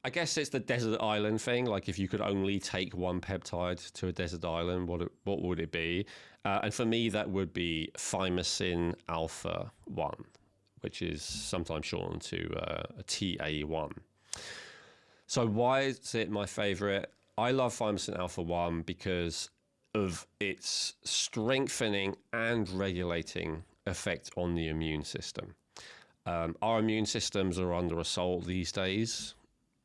I guess it's the desert island thing. Like, if you could only take one peptide to a desert island, what would it be? And for me, that would be thymosin alpha 1, which is sometimes shortened to a TA1. So why is it my favorite? I love thymosin alpha 1 because of its strengthening and regulating effect on the immune system. Our immune systems are under assault these days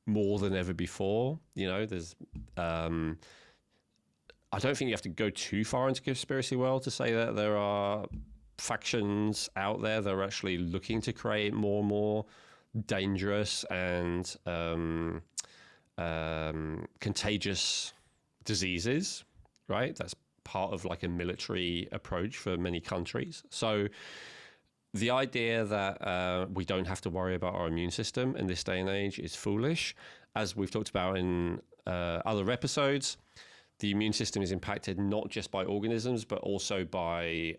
more than ever before. You know, there's I don't think you have to go too far into conspiracy world to say that there are factions out there that are actually looking to create more and more dangerous and contagious diseases, right? That's part of like a military approach for many countries. So the idea that we don't have to worry about our immune system in this day and age is foolish. As we've talked about in other episodes, the immune system is impacted not just by organisms, but also by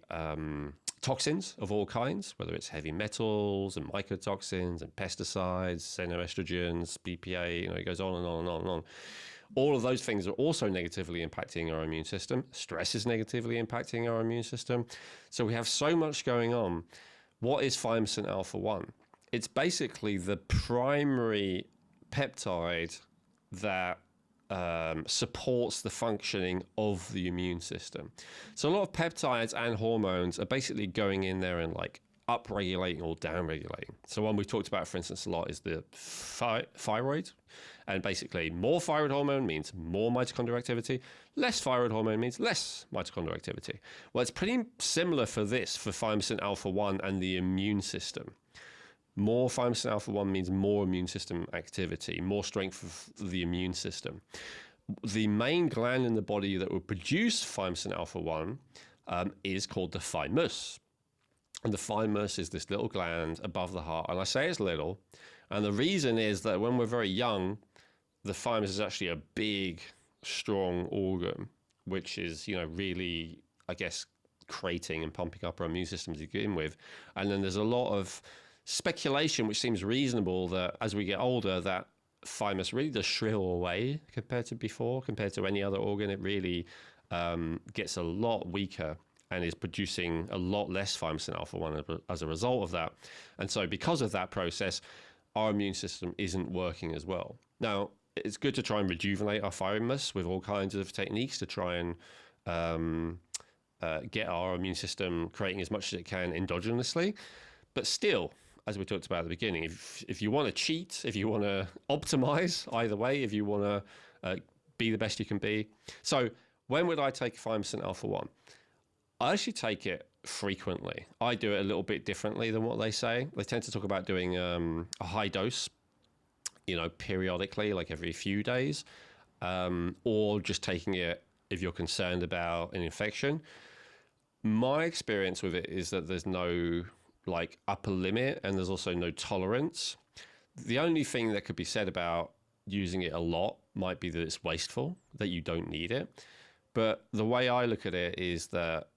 toxins of all kinds, whether it's heavy metals and mycotoxins and pesticides, xenoestrogens, BPA, you know, it goes on and on and on and on. All of those things are also negatively impacting our immune system. Stress is negatively impacting our immune system. So we have so much going on. What is thymosin alpha 1? It's basically the primary peptide that supports the functioning of the immune system. So a lot of peptides and hormones are basically going in there and like upregulating or downregulating. So one we've talked about, for instance, a lot is the thyroid. And basically more thyroid hormone means more mitochondrial activity. Less thyroid hormone means less mitochondrial activity. Well, it's pretty similar for this, for thymosin alpha 1 and the immune system. More thymosin alpha 1 means more immune system activity, more strength of the immune system. The main gland in the body that will produce thymosin alpha 1 is called the thymus. And the thymus is this little gland above the heart. And I say it's little. And the reason is that when we're very young, the thymus is actually a big, strong organ, which is, you know, really, I guess, creating and pumping up our immune system to begin with. And then there's a lot of speculation, which seems reasonable, that as we get older, that thymus really does shrivel away compared to before, compared to any other organ. It really gets a lot weaker and is producing a lot less thymosin alpha 1 as a result of that. And so because of that process, our immune system isn't working as well. Now, it's good to try and rejuvenate our thymus with all kinds of techniques to try and get our immune system creating as much as it can endogenously. But still, as we talked about at the beginning, if you want to cheat, if you want to optimize, either way, if you want to be the best you can be. So when would I take thymosin alpha 1? I actually take it frequently. I do it a little bit differently than what they say. They tend to talk about doing a high dose, you know, periodically, like every few days, or just taking it if you're concerned about an infection. My experience with it is that there's no like upper limit and there's also no tolerance. The only thing that could be said about using it a lot might be that it's wasteful, that you don't need it. But the way I look at it is that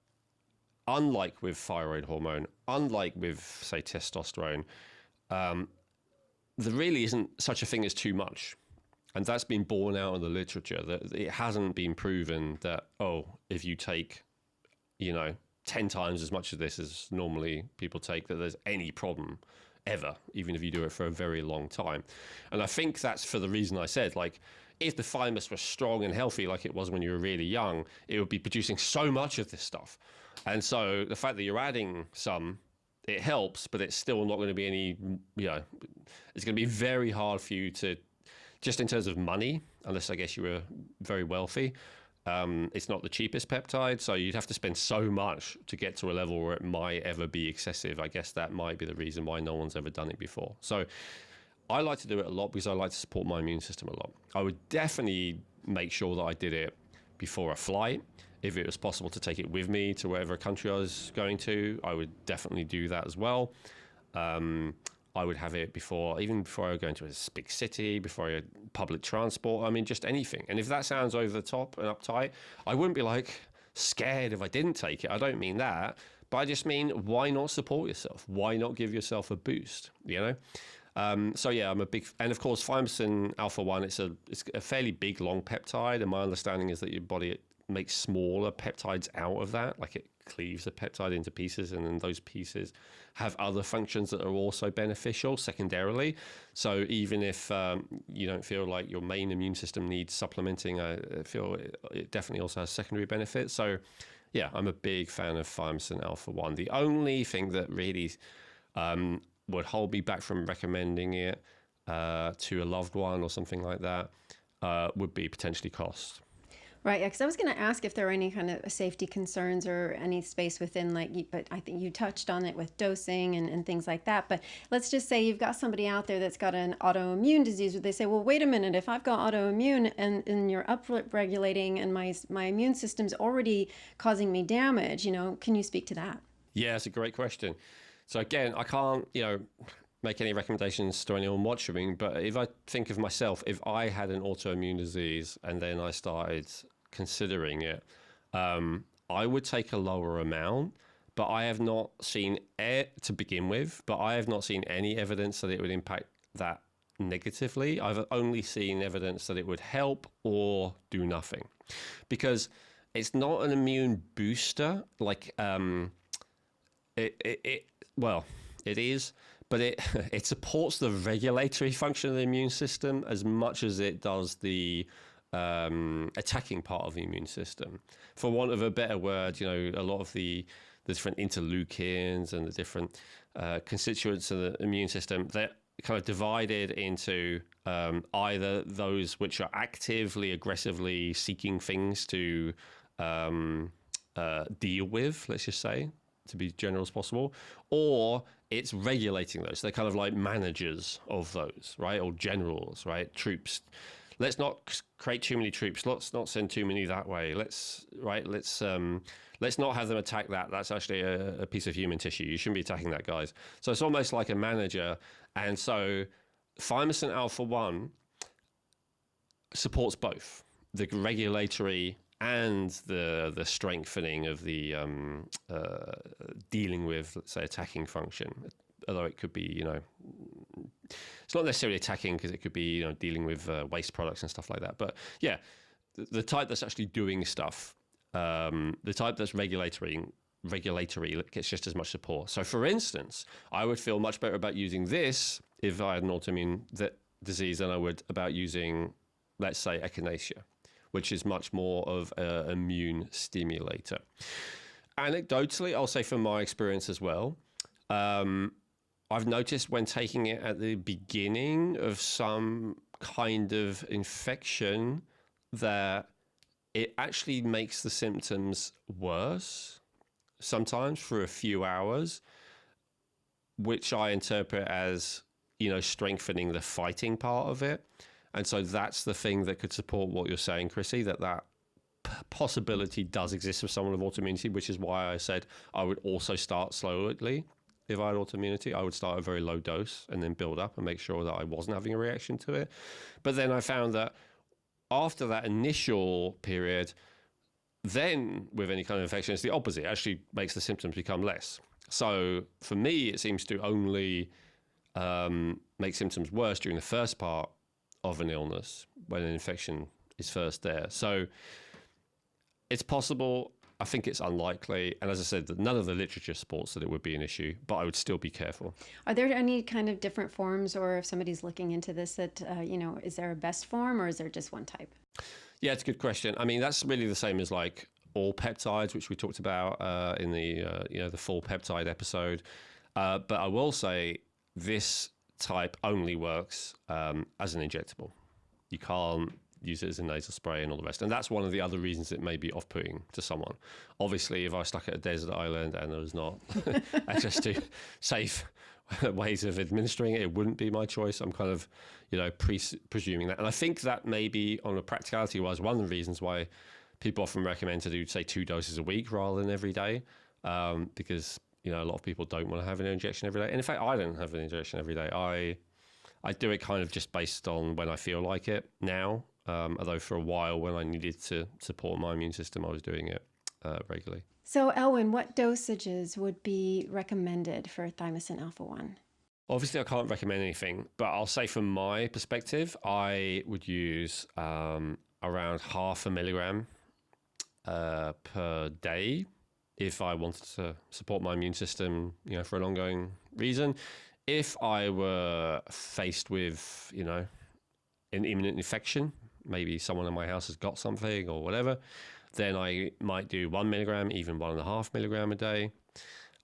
unlike with thyroid hormone, unlike with, say, testosterone, there really isn't such a thing as too much. And that's been borne out in the literature, that it hasn't been proven that, oh, if you take, you know, 10 times as much of this as normally people take, that there's any problem ever, even if you do it for a very long time. And I think that's for the reason I said, like, if the thymus was strong and healthy like it was when you were really young, it would be producing so much of this stuff. And so the fact that you're adding some, it helps, but it's still not going to be any, you know, it's going to be very hard for you to, just in terms of money, unless I guess you were very wealthy, it's not the cheapest peptide, so you'd have to spend so much to get to a level where it might ever be excessive. I guess that might be the reason why no one's ever done it before. So I like to do it a lot because I like to support my immune system a lot. I would definitely make sure that I did it before a flight. If it was possible to take it with me to whatever country I was going to, I would definitely do that as well. I would have it even before I go into a big city, before I had public transport. I mean, just anything. And if that sounds over the top and uptight, I wouldn't be like scared if I didn't take it. I don't mean that, but I just mean, why not support yourself? Why not give yourself a boost? You know? So yeah, I'm a big, and of course, thymosin alpha one. It's a fairly big, long peptide, and my understanding is that your body makes smaller peptides out of that, like it cleaves the peptide into pieces, and then those pieces have other functions that are also beneficial secondarily. So even if you don't feel like your main immune system needs supplementing, I feel it definitely also has secondary benefits. So yeah, I'm a big fan of thymosin alpha one. The only thing that really would hold me back from recommending it to a loved one or something like that would be potentially cost. Right, yeah, because I was going to ask if there are any kind of safety concerns or any space within, like, but I think you touched on it with dosing and things like that. But let's just say you've got somebody out there that's got an autoimmune disease where they say, well, wait a minute, if I've got autoimmune and you're up-regulating and my immune system's already causing me damage, can you speak to that? Yeah, it's a great question. So again, I can't, make any recommendations to anyone watching, but if I think of myself, if I had an autoimmune disease and then I started considering it, I would take a lower amount, but I have not seen to begin with, but I have not seen any evidence that it would impact that negatively. I've only seen evidence that it would help or do nothing, because it's not an immune booster like well, it is, but it supports the regulatory function of the immune system as much as it does the attacking part of the immune system. For want of a better word, a lot of the different interleukins and the different constituents of the immune system, they're kind of divided into either those which are actively, aggressively seeking things to deal with, let's just say, to be general as possible, or it's regulating those. They're kind of like managers of those, right? Or generals, right? Troops. Let's not create too many troops. Let's not send too many that way. Let's not have them attack that. That's actually a piece of human tissue. You shouldn't be attacking that, guys. So it's almost like a manager. And so thymosin alpha 1 supports both the regulatory and the strengthening of the dealing with, let's say, attacking function. Although it could be, it's not necessarily attacking, because it could be, dealing with waste products and stuff like that. But yeah, the type that's actually doing stuff, the type that's regulatory gets just as much support. So for instance, I would feel much better about using this if I had an autoimmune disease than I would about using, let's say, echinacea, which is much more of an immune stimulator. Anecdotally, I'll say from my experience as well, I've noticed when taking it at the beginning of some kind of infection that it actually makes the symptoms worse, sometimes for a few hours, which I interpret as, strengthening the fighting part of it. And so that's the thing that could support what you're saying, Chrissy, that possibility does exist with someone with autoimmunity, which is why I said I would also start slowly. If I had autoimmunity, I would start at a very low dose and then build up and make sure that I wasn't having a reaction to it. But then I found that after that initial period, then with any kind of infection, it's the opposite. It actually makes the symptoms become less. So for me, it seems to only make symptoms worse during the first part of an illness when an infection is first there. So it's possible. I think it's unlikely. And as I said, none of the literature supports that it would be an issue, but I would still be careful. Are there any kind of different forms, or if somebody's looking into this, that, is there a best form, or is there just one type? Yeah, it's a good question. I mean, that's really the same as like all peptides, which we talked about in the full peptide episode. But I will say this type only works as an injectable. You can't use it as a nasal spray and all the rest. And that's one of the other reasons it may be off-putting to someone. Obviously, if I was stuck at a desert island and there was not access to safe ways of administering it, it wouldn't be my choice. I'm kind of, presuming that. And I think that maybe on a practicality wise, one of the reasons why people often recommend to do, say, 2 doses a week rather than every day, because, a lot of people don't want to have an injection every day. And in fact, I don't have an injection every day. I do it kind of just based on when I feel like it now. Although for a while when I needed to support my immune system, I was doing it regularly. So, Elwyn, what dosages would be recommended for thymosin alpha 1? Obviously, I can't recommend anything, but I'll say from my perspective, I would use around 0.5 mg per day if I wanted to support my immune system, for an ongoing reason. If I were faced with, an imminent infection, maybe someone in my house has got something or whatever, then I might do 1 mg, even 1.5 mg a day.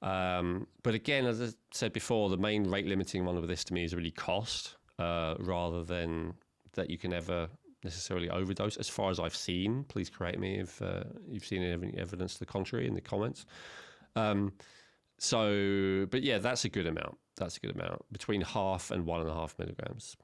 But again, as I said before, the main rate limiting one with this to me is really cost, rather than that you can ever necessarily overdose. As far as I've seen, please correct me if you've seen any evidence to the contrary in the comments. But yeah, that's a good amount. That's a good amount, between 0.5 and 1.5 mg.